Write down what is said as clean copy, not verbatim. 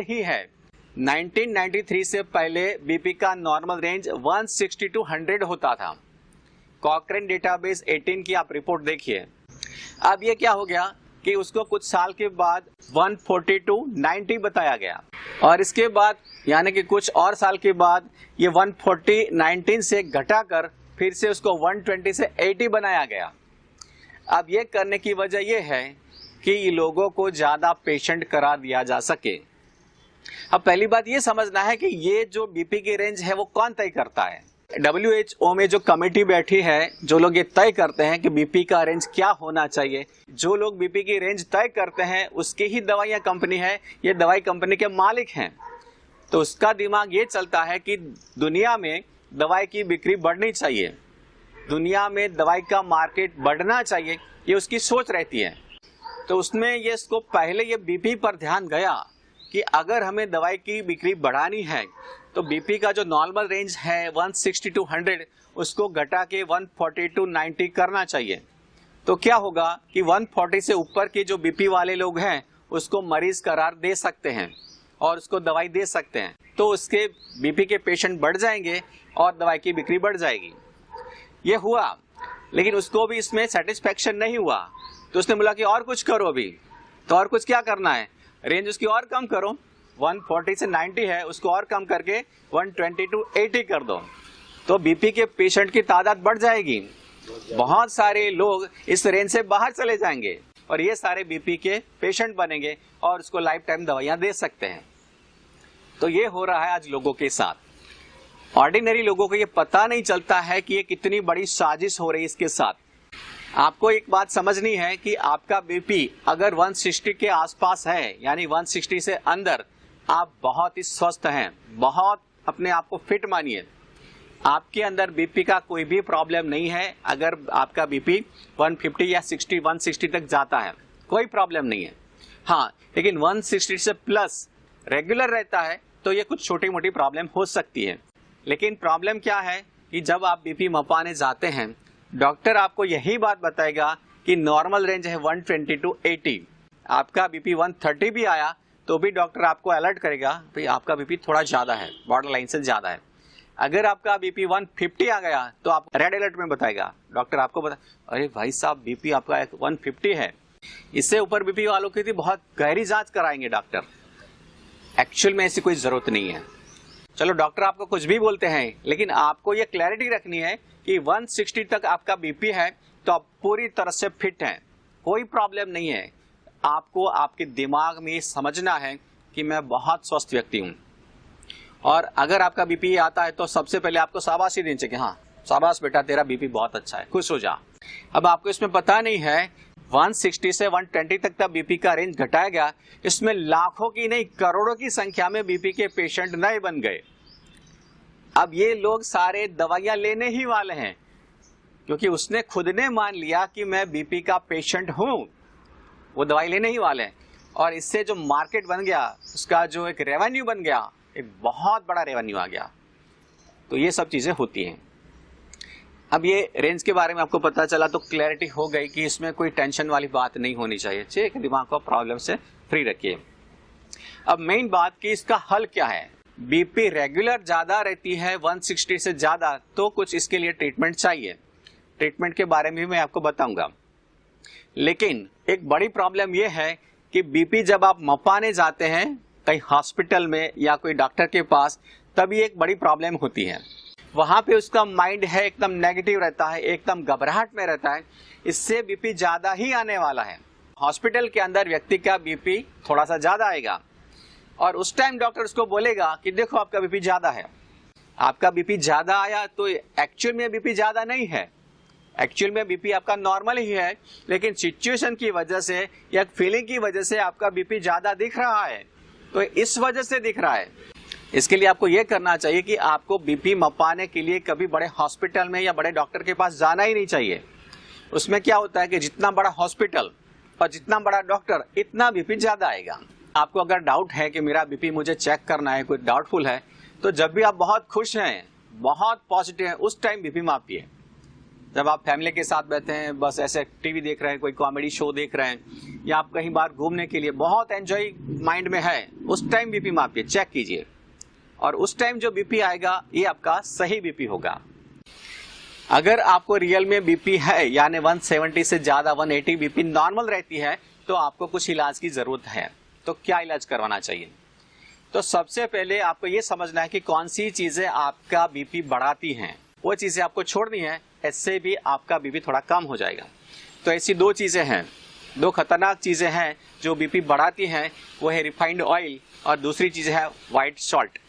ही है। 1993 से पहले बीपी का नॉर्मल रेंज 160 to 100 होता था। कॉकरेन डेटाबेस 18 की आप रिपोर्ट देखिए। अब ये क्या हो गया कि उसको कुछ साल के बाद 140 to 90 बताया गया, और इसके बाद यानी कि कुछ और साल के बाद ये 140-19 से घटाकर फिर से उसको 120 से 80 बनाया गया। अब ये करने की वजह ये है कि लोगों को ज्यादा पेशेंट करा दिया जा सके। अब पहली बात ये समझना है कि ये जो बीपी की रेंज है वो कौन तय करता है। WHO में जो कमेटी बैठी है, जो लोग ये तय करते हैं कि बीपी का रेंज क्या होना चाहिए, जो लोग बीपी की रेंज तय करते हैं उसकी ही दवाइयां कंपनी है, ये दवाई कंपनी के मालिक हैं। तो उसका दिमाग ये चलता है कि दुनिया में दवाई की बिक्री बढ़नी चाहिए, दुनिया में दवाई का मार्केट बढ़ना चाहिए, ये उसकी सोच रहती है। तो उसमें ये इसको पहले ये बीपी पर ध्यान गया कि अगर हमें दवाई की बिक्री बढ़ानी है तो बीपी का जो नॉर्मल रेंज है 160 to 100 उसको घटा के 140 to 90 करना चाहिए। तो क्या होगा कि 140 से ऊपर के जो बीपी वाले लोग हैं उसको मरीज करार दे सकते हैं और उसको दवाई दे सकते हैं, तो उसके बीपी के पेशेंट बढ़ जाएंगे और दवाई की बिक्री बढ़ जाएगी। ये हुआ, लेकिन उसको भी इसमें सेटिस्फेक्शन नहीं हुआ, तो उसने बोला कि और कुछ करो अभी। तो और कुछ क्या करना है, रेंज उसकी और कम करो, 140 से 90 है उसको और कम करके 120 to 80 कर दो, तो बीपी के पेशेंट की तादाद बढ़ जाएगी। बहुत सारे लोग इस रेंज से बाहर चले जाएंगे और ये सारे बीपी के पेशेंट बनेंगे और उसको लाइफ टाइम दवाइयां दे सकते हैं। तो ये हो रहा है आज लोगों के साथ। ऑर्डिनरी लोगों को ये पता नहीं चलता है कि ये कितनी बड़ी साजिश हो रही है इसके साथ। आपको एक बात समझनी है कि आपका बीपी अगर 160 के आसपास है, यानी 160 से अंदर, आप बहुत ही स्वस्थ हैं, बहुत अपने आप को फिट मानिए। आपके अंदर बीपी का कोई भी प्रॉब्लम नहीं है। अगर आपका बीपी 150 या 60, 160 तक जाता है कोई प्रॉब्लम नहीं है। हाँ, लेकिन 160 से प्लस रेगुलर रहता है तो ये कुछ छोटी मोटी प्रॉब्लम हो सकती है। लेकिन प्रॉब्लम क्या है कि जब आप बीपी मपाने जाते हैं, डॉक्टर आपको यही बात बताएगा कि नॉर्मल रेंज है 120 to 80। आपका बीपी 130 भी आया तो भी डॉक्टर आपको अलर्ट करेगा, भाई आपका बीपी थोड़ा ज्यादा है, बॉर्डर लाइन से ज्यादा है। अगर आपका बीपी 150 आ गया तो आप रेड अलर्ट में बताएगा, डॉक्टर आपको बता, अरे भाई साहब बीपी आपका 150 है। इससे ऊपर बीपी वालों की बहुत गहरी जांच कराएंगे डॉक्टर। एक्चुअल में ऐसी कोई जरूरत नहीं है। चलो डॉक्टर आपको कुछ भी बोलते हैं, लेकिन आपको ये क्लैरिटी रखनी है कि 160 तक आपका बीपी है तो आप पूरी तरह से फिट हैं, कोई प्रॉब्लम नहीं है। आपको आपके दिमाग में समझना है कि मैं बहुत स्वस्थ व्यक्ति हूं, और अगर आपका बीपी आता है तो सबसे पहले आपको शाबाशी देनी चाहिए, हाँ शाबाश बेटा तेरा बीपी बहुत अच्छा है, खुश हो जा। अब आपको इसमें पता नहीं है 160 से 120 तक का बीपी का रेंज घटाया गया, इसमें लाखों की नहीं करोड़ों की संख्या में बीपी के पेशेंट नए बन गए। अब ये लोग सारे दवाइयां लेने ही वाले हैं, क्योंकि उसने खुद ने मान लिया कि मैं बीपी का पेशेंट हूं, वो दवाई लेने ही वाले हैं। और इससे जो मार्केट बन गया, उसका जो एक रेवेन्यू बन गया, एक बहुत बड़ा रेवेन्यू आ गया। तो ये सब चीजें होती हैं। अब ये रेंज के बारे में आपको पता चला तो क्लैरिटी हो गई कि इसमें कोई टेंशन वाली बात नहीं होनी चाहिए। ठीक है, दिमाग को प्रॉब्लम से फ्री रखिए। अब मेन बात कि इसका हल क्या है। बीपी रेगुलर ज्यादा रहती है 160 से ज्यादा, तो कुछ इसके लिए ट्रीटमेंट चाहिए। ट्रीटमेंट के बारे में भी मैं आपको बताऊंगा। लेकिन एक बड़ी प्रॉब्लम यह है कि बीपी जब आप मपाने जाते हैं कहीं हॉस्पिटल में या कोई डॉक्टर के पास, तभी एक बड़ी प्रॉब्लम होती है। वहां पे उसका माइंड है एकदम नेगेटिव रहता है, एकदम घबराहट में रहता है, इससे बीपी ज्यादा ही आने वाला है। हॉस्पिटल के अंदर व्यक्ति का बीपी थोड़ा सा ज्यादा आएगा और उस टाइम डॉक्टर उसको बोलेगा कि देखो आपका बीपी ज्यादा है। आपका बीपी ज्यादा आया तो एक्चुअल में बीपी ज्यादा नहीं है, एक्चुअल में बीपी आपका नॉर्मल ही है, लेकिन सिचुएशन की वजह से या फीलिंग की वजह से आपका बीपी ज्यादा दिख रहा है। तो इस वजह से दिख रहा है। इसके लिए आपको यह करना चाहिए कि आपको बीपी मपाने के लिए कभी बड़े हॉस्पिटल में या बड़े डॉक्टर के पास जाना ही नहीं चाहिए। उसमें क्या होता है कि जितना बड़ा हॉस्पिटल और जितना बड़ा डॉक्टर, इतना बीपी ज्यादा आएगा। आपको अगर डाउट है कि मेरा बीपी मुझे चेक करना है, कोई डाउटफुल है, तो जब भी आप बहुत खुश हैं, बहुत पॉजिटिव हैं, उस टाइम बीपी मापिए। जब आप फैमिली के साथ बैठे हैं, बस ऐसे टीवी देख रहे हैं, कोई कॉमेडी शो देख रहे हैं, या आप कहीं बाहर घूमने के लिए बहुत एंजॉय माइंड में है, उस टाइम बीपी मापिए, चेक कीजिए, और उस टाइम जो बीपी आएगा ये आपका सही बीपी होगा। अगर आपको रियल में बीपी है, यानी 170 से ज्यादा 180 बीपी नॉर्मल रहती है, तो आपको कुछ इलाज की जरूरत है। तो क्या इलाज करवाना चाहिए? तो सबसे पहले आपको ये समझना है कि कौन सी चीजें आपका बीपी बढ़ाती हैं, वो चीजें आपको छोड़नी है, इससे भी आपका बीपी थोड़ा कम हो जाएगा। तो ऐसी दो चीजें हैं, दो खतरनाक चीजें हैं जो बीपी बढ़ाती हैं, वो है रिफाइंड ऑयल और दूसरी चीज है व्हाइट सॉल्ट।